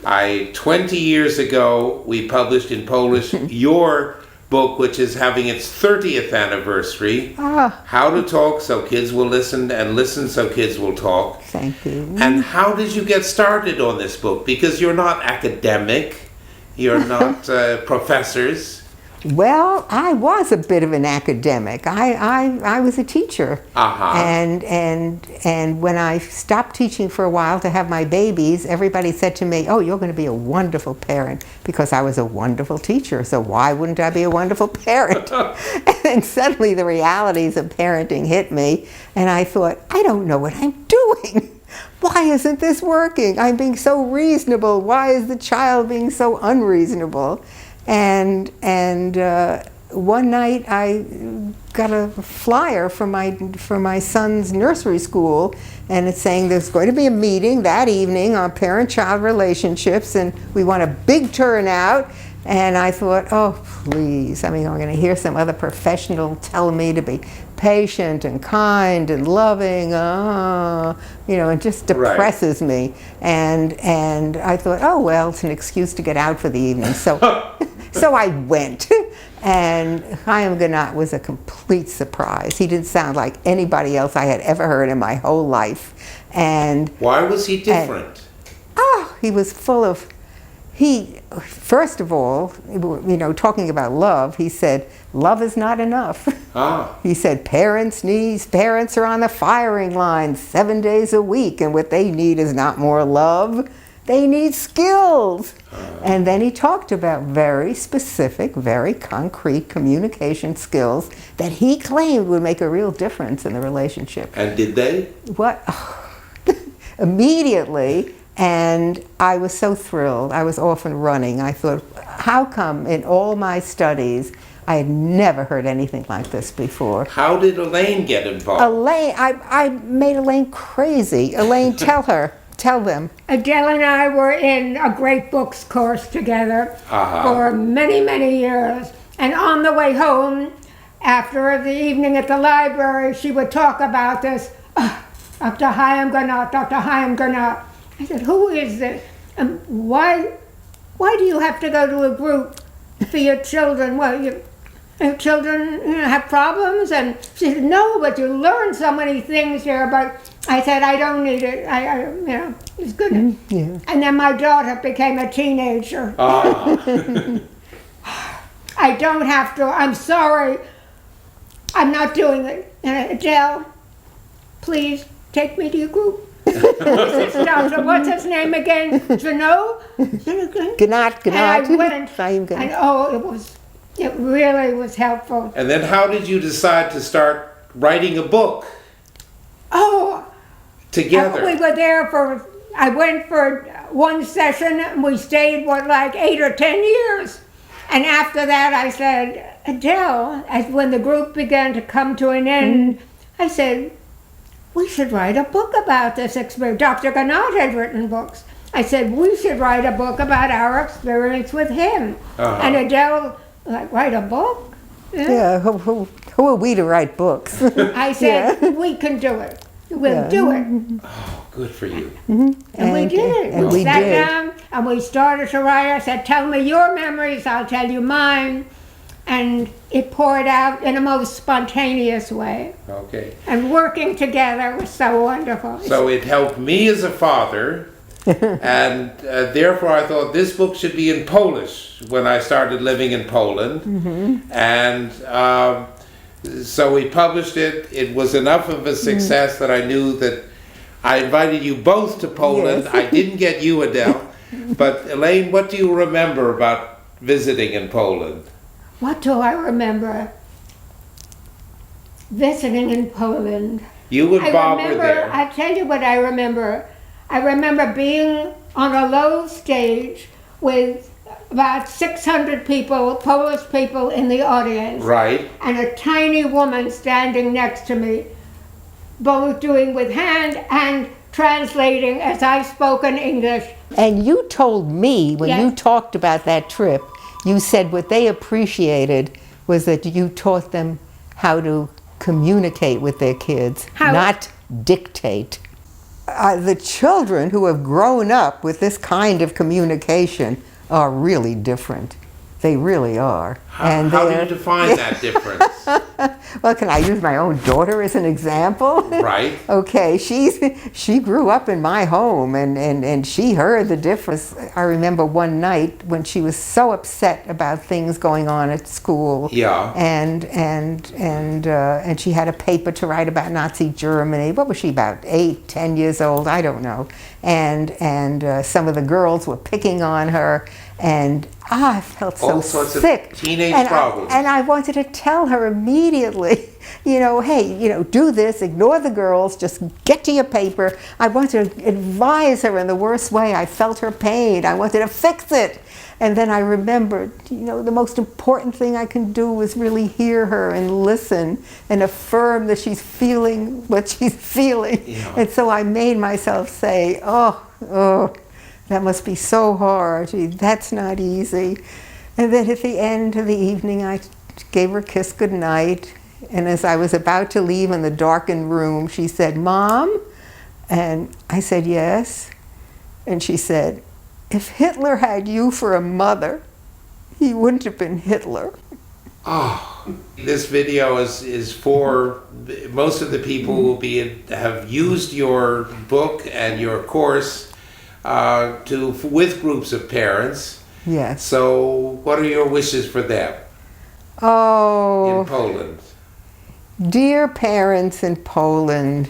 20 years ago, we published in Polish your book, which is having its 30th anniversary. How to Talk So Kids Will Listen, and Listen So Kids Will Talk. Thank you. And how did you get started on this book? Because you're not academic, you're not professors. Well, I was a bit of an academic. I was a teacher. And when I stopped teaching for a while to have my babies, everybody said to me, "Oh, you're going to be a wonderful parent," because I was a wonderful teacher. So why wouldn't I be a wonderful parent? And then suddenly the realities of parenting hit me, and I thought, I don't know what I'm doing. Why isn't this working? I'm being so reasonable. Why is the child being so unreasonable? And one night I got a flyer from my son's nursery school, and it's saying there's going to be a meeting that evening on parent-child relationships, and we want a big turnout. And I thought, oh, please, I mean, I'm going to hear some other professional tell me to be patient and kind and loving, it just depresses me. And I thought, oh, well, it's an excuse to get out for the evening. So I went, and Chaim Ganat was a complete surprise. He didn't sound like anybody else I had ever heard in my whole life. And why was he different? He was full of, first of all, talking about love, he said, love is not enough. He said, parents are on the firing line 7 days a week, and what they need is not more love. They need skills. And then he talked about very specific, very concrete communication skills that he claimed would make a real difference in the relationship. And did they? What? Immediately. And I was so thrilled. I was off and running. I thought, how come in all my studies I had never heard anything like this before? How did Elaine get involved? Elaine, I made Elaine crazy. Elaine, tell them. Adele and I were in a great books course together for many, many years. And on the way home, after the evening at the library, she would talk about this. Dr. Chaim Ganat. I said, who is this? And why do you have to go to a group for your children? Well, your children have problems? And she said, no, but you learn so many things here. But I said, I don't need it. It's good. Yeah. And then my daughter became a teenager. I don't have to. I'm sorry. I'm not doing it. And Adele, please take me to your group. Doctor, what's his name again? Ganat. And I went, and it really was helpful. And then how did you decide to start writing a book? Together. We were there I went for one session, and we stayed, 8 or 10 years. And after that, I said, Adele, when the group began to come to an end, I said, we should write a book about this experience. Dr. Ganat had written books. I said, we should write a book about our experience with him. And Adele, write a book? Yeah, who are we to write books? I said, we can do it. We'll do it. Oh, good for you. And we did it. We sat down and we started to write. I said, tell me your memories, I'll tell you mine. And it poured out in a most spontaneous way. Okay. And working together was so wonderful. So it helped me as a father, and therefore I thought this book should be in Polish when I started living in Poland. And so we published it. It was enough of a success that I knew that I invited you both to Poland. Yes. I didn't get you, Adele. But Elaine, what do you remember about visiting in Poland? What do I remember? Visiting in Poland. You and Bob were there. I tell you what I remember. I remember being on a low stage with about 600 people, Polish people in the audience. Right. And a tiny woman standing next to me, both doing with hand and translating as I spoke in English. And you told me when you talked about that trip, you said what they appreciated was that you taught them how to communicate with their kids, not dictate. the children who have grown up with this kind of communication are really different. They really are. How do you define that difference? Well, can I use my own daughter as an example? Right. Okay, she grew up in my home, and she heard the difference. I remember one night when she was so upset about things going on at school. Yeah. And she had a paper to write about Nazi Germany. What was she, about 8, 10 years old? I don't know. And some of the girls were picking on her, and I felt so all sorts sick. Of teenage problems. And I wanted to tell her immediately, hey, do this, ignore the girls, just get to your paper. I wanted to advise her in the worst way. I felt her pain. I wanted to fix it. And then I remembered, the most important thing I can do is really hear her and listen and affirm that she's feeling what she's feeling. Yeah. And so I made myself say, oh, that must be so hard. Gee, that's not easy. And then at the end of the evening, I gave her a kiss goodnight. And as I was about to leave in the darkened room, she said, "Mom?" And I said, "Yes." And she said, "If Hitler had you for a mother, he wouldn't have been Hitler." Oh, this video is for most of the people who have used your book and your course with groups of parents. Yes. So what are your wishes for them? In Poland? Dear parents in Poland,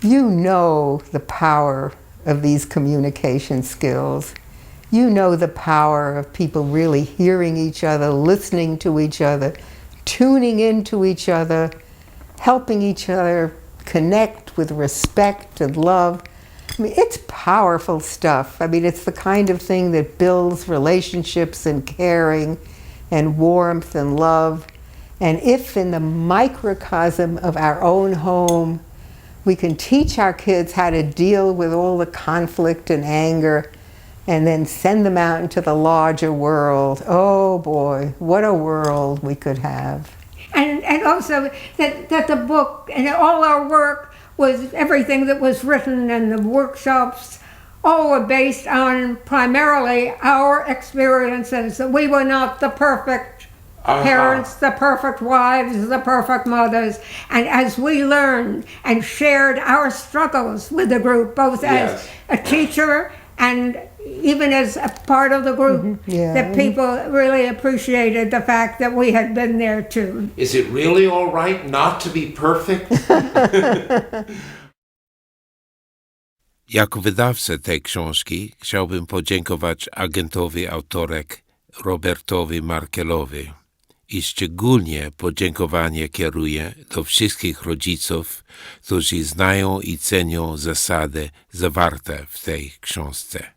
you know the power of these communication skills. You know the power of people really hearing each other, listening to each other, tuning into each other, helping each other connect with respect and love. I mean, it's powerful stuff. I mean, it's the kind of thing that builds relationships and caring and warmth and love. And if in the microcosm of our own home, we can teach our kids how to deal with all the conflict and anger and then send them out into the larger world, oh boy, what a world we could have. And also that the book and all our work was everything that was written and the workshops all were based on primarily our experiences. That we were not the perfect parents, the perfect wives, the perfect mothers. And as we learned and shared our struggles with the group, both as a teacher and even as a part of the group, that people really appreciated the fact that we had been there too. Is it really all right not to be perfect? Jako wydawcę tej książki chciałbym podziękować agentowi autorek Robertowi Markelowi. I szczególnie podziękowanie kieruję do wszystkich rodziców, którzy znają i cenią zasady zawarte w tej książce.